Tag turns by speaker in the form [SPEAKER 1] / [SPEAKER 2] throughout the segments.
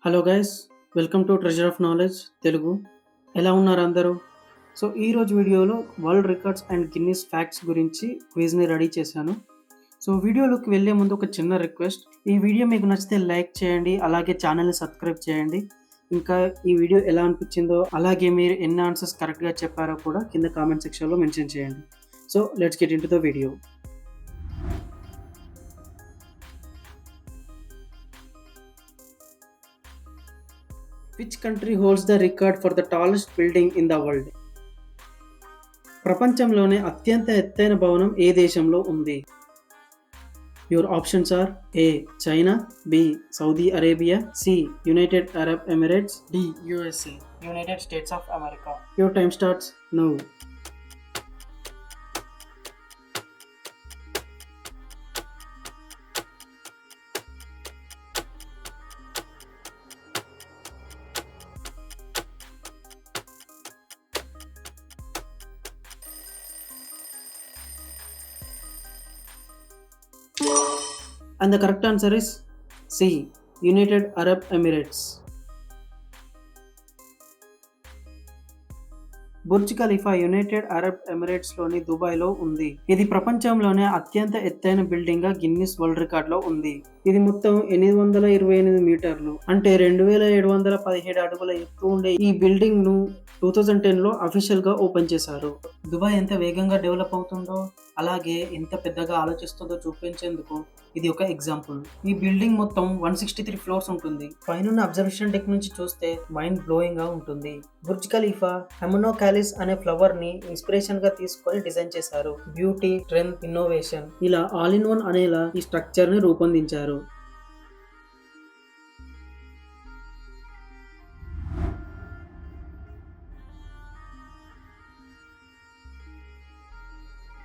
[SPEAKER 1] Hello guys, welcome to treasure of knowledge Telugu. ఎలా ఉన్నారు అందరూ? సో ఈరోజు వీడియోలో world records and Guinness facts గురించి క్విజ్ని రెడీ చేశాను. సో వీడియోలోకి వెళ్ళే ముందు ఒక చిన్న రిక్వెస్ట్. ఈ వీడియో మీకు నచ్చితే లైక్ చేయండి, అలాగే ఛానల్ని సబ్స్క్రైబ్ చేయండి. ఇంకా ఈ వీడియో ఎలా అనిపించిందో, అలాగే మీరు ఎన్ని ఆన్సర్స్ కరెక్ట్గా చెప్పారో కూడా కింద కామెంట్ సెక్షన్లో మెన్షన్ చేయండి. So let's get in to the video. Which country holds the record for the tallest building in the world? ప్రపంచంలోనే అత్యంత ఎత్తైన భవనం ఏ దేశంలో ఉంది? Your options are A. China, B. Saudi Arabia, C. United Arab Emirates, D. USA, United States of America. Your time starts now. And the correct answer is C. United Arab Emirates. Burj Khalifa United Arab Emirates లోని Dubai లో ఉంది. ఇది ప్రపంచంలోనే అత్యంత ఎత్తైన building గా Guinness world record లో ఉంది. ఇది మొత్తం 828 మీటర్లు, అంటే 2717 అడుగుల ఎత్తు ఉండే ఈ బిల్డింగ్ ను 2010 లో అఫీషియల్ గా ఓపెన్ చేశారు. దుబాయ్ ఎంత వేగంగా డెవలప్ అవుతుందో, అలాగే ఎంత పెద్దగా ఆలోచిస్తుందో చూపించేందుకు ఇది ఒక ఎగ్జాంపుల్. ఈ బిల్డింగ్ మొత్తం 163 ఫ్లోర్స్ ఉంటుంది. పైన అబ్జర్వేషన్ డెక్ నుంచి చూస్తే మైండ్ బ్లోయింగ్ గా ఉంటుంది. బుర్జ్ ఖలీఫా హెమనోకాలిస్ అనే ఫ్లవర్ ని ఇన్స్పిరేషన్ గా తీసుకొని డిజైన్ చేశారు. బ్యూటీ, స్ట్రెంగ్త్, ఇన్నోవేషన్ ఇలా ఆల్ ఇన్ వన్ అనేలా ఈ స్ట్రక్చర్ ని రూపొందించారు.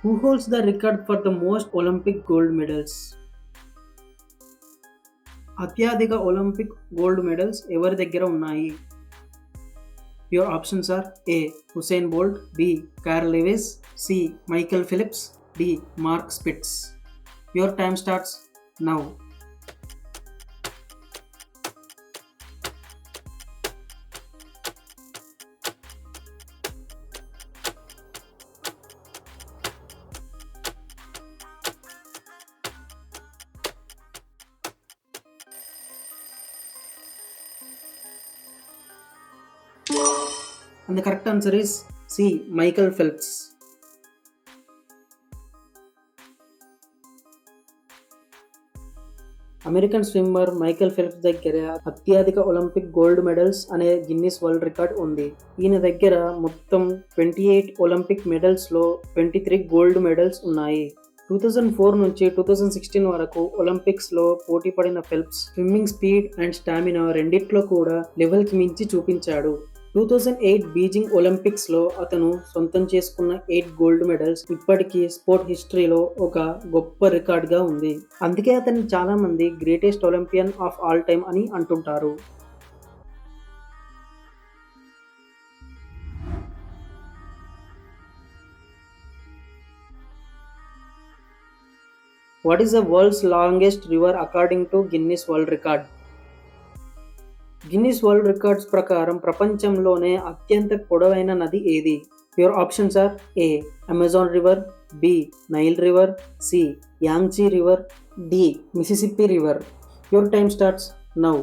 [SPEAKER 1] Who holds the record for the most Olympic gold medals? అత్యధిక ఒలింపిక్ గోల్డ్ మెడల్స్ ఎవరి దగ్గర ఉన్నాయి? Your options are A. Usain Bolt, B. Carl Lewis, C. Michael Phelps, D. Mark Spitz. Your time starts now. And the correct answer is C. Michael Phelps. American swimmer Michael Phelps దగ్గర అత్యధిక Olympic gold medals అనే Guinness world record ఉంది. ఈయన దగ్గర మొత్తం 28 Olympic medals లో 23 gold medals ఉన్నాయి. 2004 నుంచి 2016 వరకు ఒలింపిక్స్ లో పోటీ పడిన Phelps swimming speed and stamina రెండిట్లో కూడా లెవెల్ కి మించి చూపించాడు. 2008 బీజింగ్ ఒలింపిక్స్ లో అతను సొంతం చేసుకున్న 8 గోల్డ్ మెడల్స్ ఇప్పటికీ స్పోర్ట్ హిస్టరీలో ఒక గొప్ప రికార్డ్ గా ఉంది. అందుకే అతన్ని చాలా మంది greatest Olympian of all time అని అంటుంటారు. What is the world's longest river according to Guinness World Record? Guinness world records ప్రకారం ప్రపంచంలోనే అత్యంత పొడవైన నది ఏది? Your options are A. Amazon river, B. Nile river, C. Yangtze river, D. Mississippi river. Your time starts now.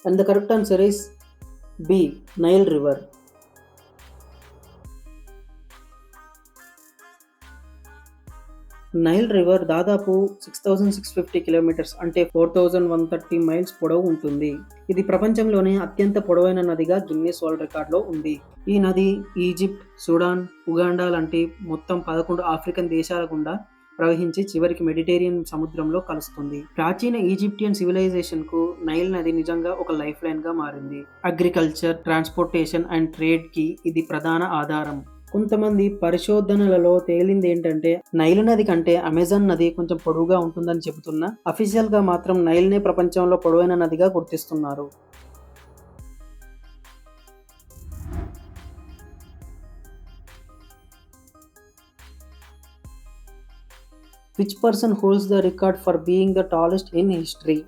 [SPEAKER 1] And the correct answer is B. Nile River. Nile river దాదాపు 6650 kilometres, అంటే 4130 miles పొడవు ఉంటుంది. ఇది ప్రపంచంలోనే అత్యంత పొడవైన నదిగా Guinness world రికార్డులో ఉంది. ఈ నది ఈజిప్ట్, సుడాన్, ఉగాండా లాంటి మొత్తం 11 ఆఫ్రికన్ దేశాల గుండా ప్రవహించి చివరికి మెడిటేరియన్ సముద్రంలో కలుస్తుంది. ప్రాచీన ఈజిప్టియన్ సివిలైజేషన్ కు నైల్ నది నిజంగా ఒక లైఫ్ లైన్ గా మారింది. అగ్రికల్చర్, ట్రాన్స్పోర్టేషన్ అండ్ ట్రేడ్ కి ఇది ప్రధాన ఆధారం. కొంతమంది పరిశోధనలలో తేలింది ఏంటంటే నైల్ నది కంటే అమెజాన్ నది కొంచెం పొడవుగా ఉంటుందని చెబుతున్నా అఫీషియల్ గా మాత్రం నైల్ నే ప్రపంచంలో పొడవైన నదిగా గుర్తిస్తున్నారు. Which person holds the record for being the tallest in history?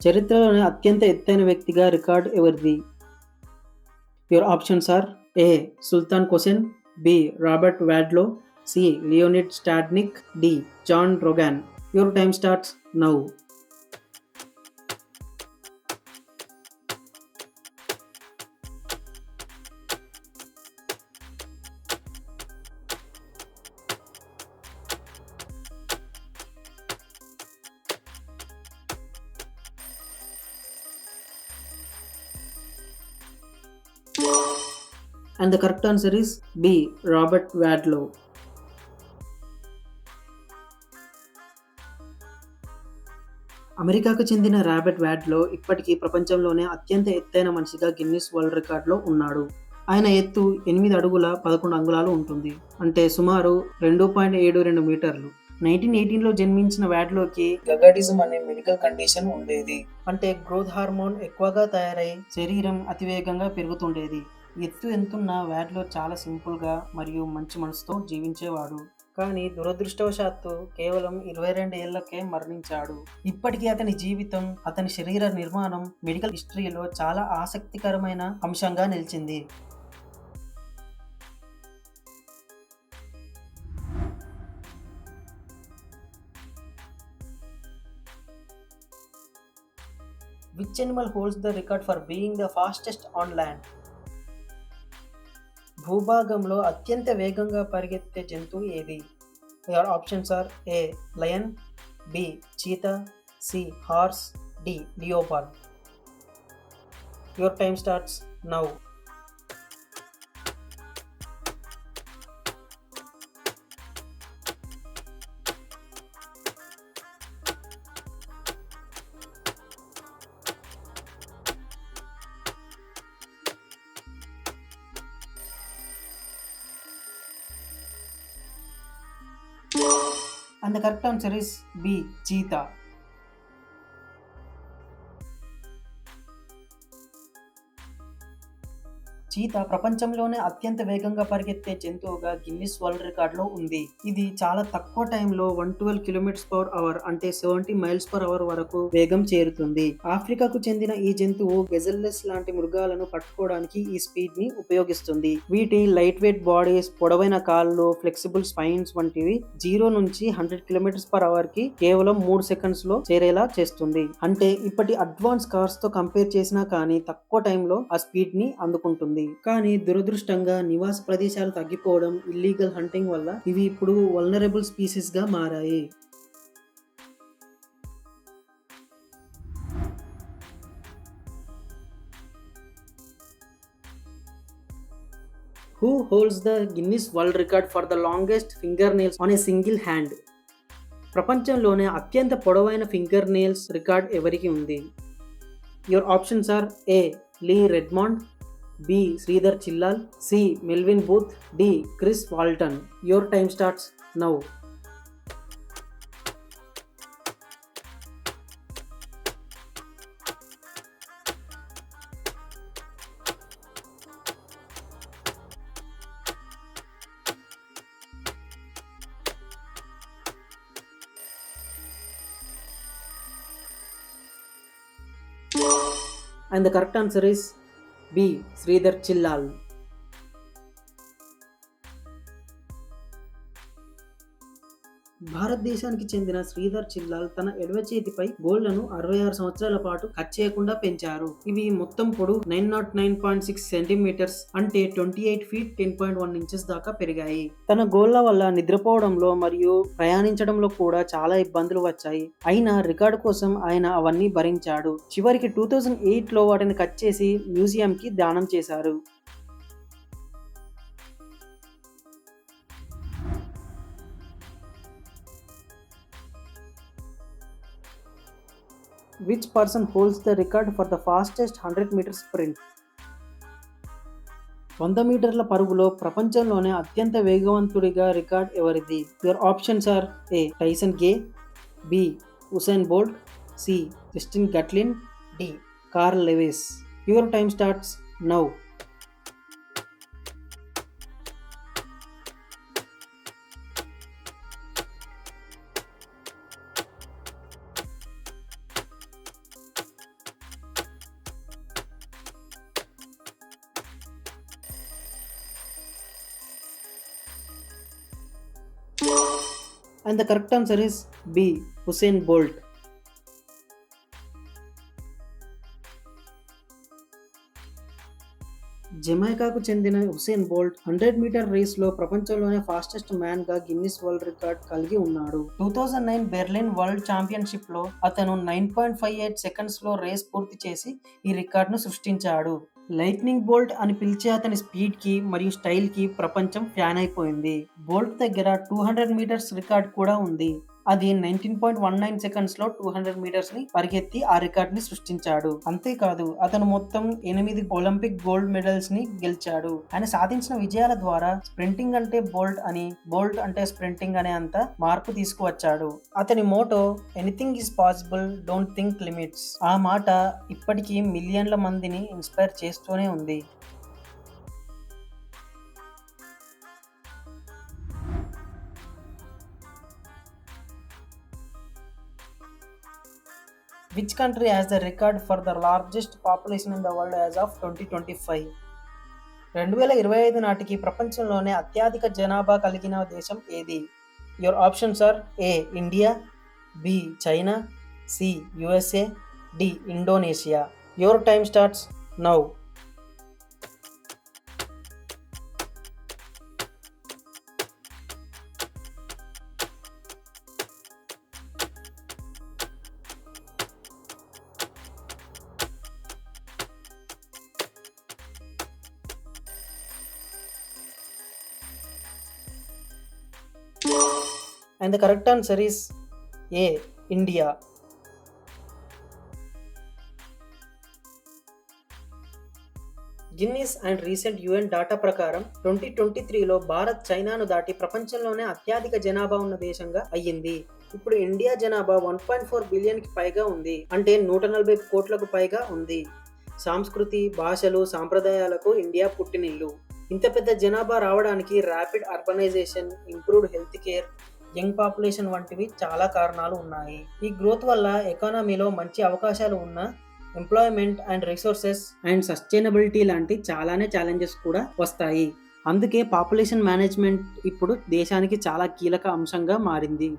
[SPEAKER 1] చరిత్రలోనే అత్యంత ఎత్తైన వ్యక్తిగా రికార్డ్ ఎవరిది? Your options are A Sultan Kosen, B Robert Wadlow, C Leonid Stadnyk, D John Rogan. Your time starts now. And the correct answer is B. Robert Wadlow. అమెరికాకు చెందిన Robert వాడ్లో ఇప్పటికీ ప్రపంచంలోనే అత్యంత ఎత్తైన మనిషిగా గిన్నిస్ వరల్డ్ రికార్డులో ఉన్నాడు. ఆయన ఎత్తు 8 అడుగుల 11 అంగుళాలు ఉంటుంది. అంటే సుమారు 2.72 మీటర్లు. 1918లో జన్మించిన వాడ్లోకి గగాడిజం అనే మెడికల్ కండిషన్ ఉండేది. అంటే గ్రోత్ హార్మోన్ ఎక్కువగా తయారై శరీరం అతివేగంగా పెరుగుతుండేది. ఎత్తు ఎంతున్నా వాడ్లో చాలా సింపుల్గా మరియు మంచి మనసుతో జీవించేవాడు. కానీ దురదృష్టవశాత్తు కేవలం 22 ఏళ్లకే మరణించాడు. ఇప్పటికీ అతని జీవితం, అతని శరీర నిర్మాణం మెడికల్ హిస్టరీలో చాలా ఆసక్తికరమైన అంశంగా నిలిచింది. Which animal holds the record for being the fastest on land? భూభాగంలో అత్యంత వేగంగా పరిగెత్తే జంతువు ఏది? Your options are A lion, B cheetah, C horse, D leopard. Your time starts now. And the correct answer is B. Cheetah. Cheetah ప్రపంచంలోనే అత్యంత వేగంగా పరిగెత్తే జంతువుగా గిన్నిస్ వరల్డ్ రికార్డులో ఉంది. ఇది చాలా తక్కువ టైంలో 112 km/h అంటే 70 mph వరకు వేగం చేరుతుంది. ఆఫ్రికాకు చెందిన ఈ జంతువు గెజల్లెస్ లాంటి మృగాలను పట్టుకోవడానికి ఈ స్పీడ్ ని ఉపయోగిస్తుంది. వీటి లైట్ వెయిట్ బాడీస్, పొడవైన కాళ్ళు, ఫ్లెక్సిబుల్ స్పైన్స్ వంటివి 0 నుంచి 100 km/h కి కేవలం 3 సెకండ్స్ లో చేరేలా చేస్తుంది. అంటే ఇప్పటి అడ్వాన్స్ కార్స్ తో కంపేర్ చేసినా కానీ తక్కువ టైంలో ఆ స్పీడ్ ని అందుకుంటుంది. కానీ దురదృష్టంగా నివాస ప్రదేశాలు తగ్గిపోవడం, ఇల్లీగల్ హంటింగ్ వల్ల ఇవి ఇప్పుడు వల్నరబుల్ స్పీసీస్ గా మారాయి. Who holds the Guinness World Record for the longest fingernails on a single hand? ప్రపంచంలోనే అత్యంత పొడవైన ఫింగర్ నెయిల్స్ రికార్డ్ ఎవరికి ఉంది? Your options are A Lee Redmond, B Shridhar Chillal, C Melvin Boothe, D Chris Walton. Your time starts now. And the correct answer is B. Sridhar Chillal. భారతదేశానికి చెందిన శ్రీధర్ చిల్లాల్ తన ఎడమ చేతిపై గోళ్లను 66 సంవత్సరాల పాటు కట్ చేయకుండా పెంచారు. ఇవి మొత్తం పొడవు 909.6 సెంటీమీటర్స్ అంటే 28 feet 10.1 inches దాకా పెరిగాయి. తన గోళ్ల వల్ల నిద్రపోవడంలో మరియు ప్రయాణించడంలో కూడా చాలా ఇబ్బందులు వచ్చాయి. అయినా రికార్డు కోసం ఆయన అవన్నీ భరించాడు. చివరికి 2008లో వాటిని కట్ చేసి మ్యూజియం కి దానం చేశారు. Which person holds the record for the fastest 100-meter sprint? 100 మీటర్ల పరుగులో ప్రపంచంలోనే అత్యంత వేగవంతుడిగా రికార్డ్ ఎవరిది? Your options are: A Tyson Gay, B Usain Bolt, C Justin Gatlin, D Carl Lewis. Your time starts now. And the correct answer is B. Usain Bolt. జమైకాకు చెందిన Usain Bolt 100 metre రేస్లో ప్రపంచంలోనే fastest మ్యాన్గా Guinness world record కలిగి ఉన్నాడు. 2009 Berlin world ఛాంపియన్షిప్లో అతను 9.58 సెకండ్స్లో race పూర్తి చేసి ఈ రికార్డును సృష్టించాడు. లైట్నింగ్ బోల్ట్ అని పిలిచే అతని స్పీడ్కి మరియు స్టైల్కి ప్రపంచం ఫ్యాన్ అయిపోయింది. బోల్ట్ దగ్గర 200 మీటర్స్ రికార్డ్ కూడా ఉంది. అది 19.19 సెకండ్స్లో 200 మీటర్స్ని పరిగెత్తి ఆ రికార్డ్ని సృష్టించాడు. అంతేకాదు అతను మొత్తం 8 ఒలింపిక్ గోల్డ్ మెడల్స్ని గెలిచాడు. ఆయన సాధించిన విజయాల ద్వారా స్ప్రింటింగ్ అంటే బోల్ట్ అని, బోల్ట్ అంటే స్ప్రింటింగ్ అనే అంత మార్పు తీసుకువచ్చాడు. అతని motto anything is possible, don't think limits. ఆ మాట ఇప్పటికీ మిలియన్ల మందిని ఇన్స్పైర్ చేస్తూనే ఉంది. Which country has the record for the largest population in the world as of 2025? 2025 నాటికి ప్రపంచంలోనే అత్యధిక జనాభా కలిగిన దేశం ఏది? Your options are: A India, B China, C USA, D Indonesia. Your time starts now. And the correct answer is A. India. Guinness and recent UN data ప్రకారం 2023లో భారత్ చైనాను దాటి ప్రపంచంలోనే అత్యధిక జనాభా ఉన్న దేశంగా అయ్యింది. ఇప్పుడు ఇండియా జనాభా 1.4 బిలియన్కి పైగా ఉంది. అంటే 140 కోట్లకు పైగా ఉంది. సంస్కృతి, భాషలు, సాంప్రదాయాలకు ఇండియా పుట్టినిల్లు. ఇంత పెద్ద జనాభా రావడానికి rapid urbanisation, improved health care, young population వంటివి చాలా కారణాలు ఉన్నాయి. ఈ గ్రోత్ వల్ల ఎకానమీలో మంచి అవకాశాలు ఉన్న employment and resources and sustainability లాంటి చాలానే ఛాలెంజెస్ కూడా వస్తాయి. అందుకే పాపులేషన్ మేనేజ్మెంట్ ఇప్పుడు దేశానికి చాలా కీలక అంశంగా మారింది.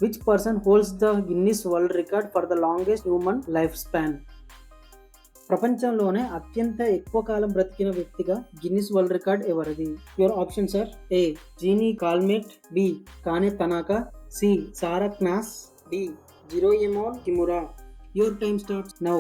[SPEAKER 1] Which person holds the Guinness World Record for the longest human lifespan? ప్రపంచంలోనే అత్యంత ఎక్కువ కాలం బ్రతికిన వ్యక్తిగా గిన్నిస్ వరల్డ్ రికార్డ్ ఎవరిది? Your options are: A Jeanne Calment, B Kane Tanaka, C Sarah Knauss, D Jiroemon Kimura. Your time starts now.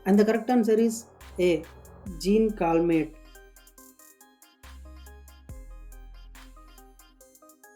[SPEAKER 1] And the correct answer is A. Jean Calment.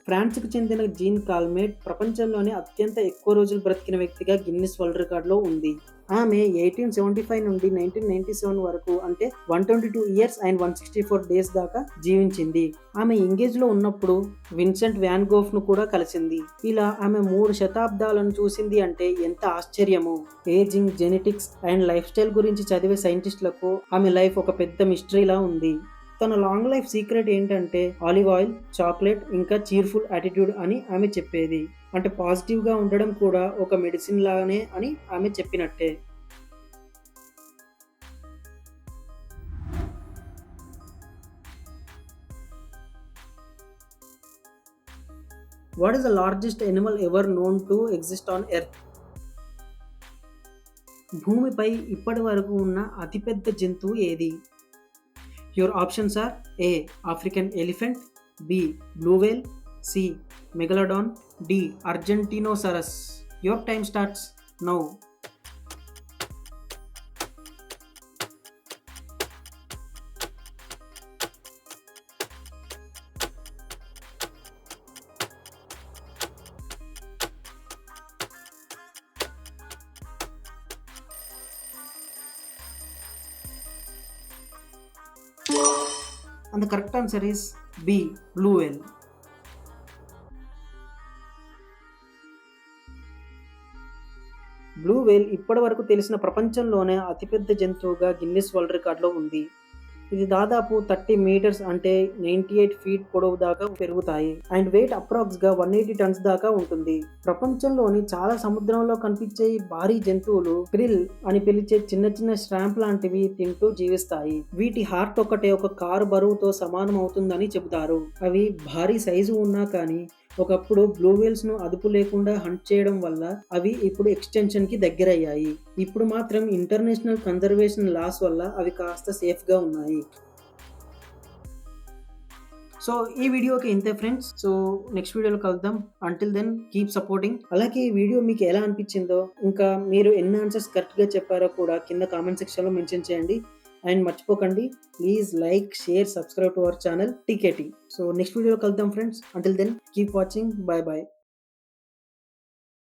[SPEAKER 1] ఫ్రాన్స్కు చెందిన Jeanne Callmate ప్రపంచంలోనే అత్యంత ఎక్కువ రోజులు బ్రతికిన వ్యక్తిగా Guinness world రికార్డులో ఉంది. ఆమె 1875 నుండి 1997 వరకు, అంటే 122 ఇయర్స్ అండ్ 164 డేస్ దాకా జీవించింది. ఆమె ఎంగేజ్లో ఉన్నప్పుడు విన్సెంట్ వ్యాన్ గోఫ్ను కూడా కలిసింది. ఇలా ఆమె 3 శతాబ్దాలను చూసింది అంటే ఎంత ఆశ్చర్యము. Ageing, genetics and lifestyle గురించి చదివే సైంటిస్టులకు ఆమె లైఫ్ ఒక పెద్ద మిస్టరీలా ఉంది. తన లాంగ్ లైఫ్ సీక్రెట్ ఏంటంటే ఆలివ్ ఆయిల్, చాక్లెట్, ఇంకా చీర్ఫుల్ యాటిట్యూడ్ అని ఆమె చెప్పేది. అంటే పాజిటివ్గా ఉండడం కూడా ఒక మెడిసిన్ లాగానే అని ఆమె చెప్పినట్టే. What is the largest Animal ever known to exist on earth? భూమిపై ఇప్పటి వరకు ఉన్న అతిపెద్ద జంతువు ఏది? Your options are A. African elephant, B. Blue whale, C. Megalodon, D. Argentinosaurus. Your time starts now. And the correct answer is B. Blue whale. Blue వేల్ ఇప్పటి వరకు తెలిసిన ప్రపంచంలోనే అతిపెద్ద జంతువుగా గిన్నిస్ వరల్డ్ రికార్డులో ఉంది. ఇది దాదాపు 30 మీటర్స్ అంటే 98 ఫీట్ పొడవు దాకా పెరుగుతాయి అండ్ వెయిట్ అప్రాక్స్ గా 180 టన్స్ దాకా ఉంటుంది. ప్రపంచంలోని చాలా సముద్రంలో కనిపించే ఈ భారీ జంతువులు క్రిల్ అని పిలిచే చిన్న చిన్న శ్రాంప్ లాంటివి తింటూ జీవిస్తాయి. వీటి హార్ట్ ఒకటే ఒక కారు బరువుతో సమానం అవుతుందని చెబుతారు. అవి భారీ సైజు ఉన్నా కానీ ఒకప్పుడు బ్లూ వేల్స్ ను అదుపు లేకుండా హంట్ చేయడం వల్ల అవి ఇప్పుడు ఎక్స్టెన్షన్ కి దగ్గరయ్యాయి. ఇప్పుడు మాత్రం ఇంటర్నేషనల్ కన్జర్వేషన్ లాస్ వల్ల అవి కాస్త సేఫ్ గా ఉన్నాయి. సో ఈ వీడియోకి ఇంతే ఫ్రెండ్స్. సో నెక్స్ట్ వీడియోలో కలుద్దాం. Until then keep supporting. అలాగే ఈ వీడియో మీకు ఎలా అనిపించిందో, ఇంకా మీరు ఎన్ని ఆన్సర్స్ కరెక్ట్ గా చెప్పారో కూడా కింద కామెంట్ సెక్షన్ లో మెన్షన్ చేయండి. అండ్ మర్చిపోకండి, please like, share, subscribe to our channel TKT. So next వీడియోలో కలుద్దాం friends. Until then keep watching. Bye by.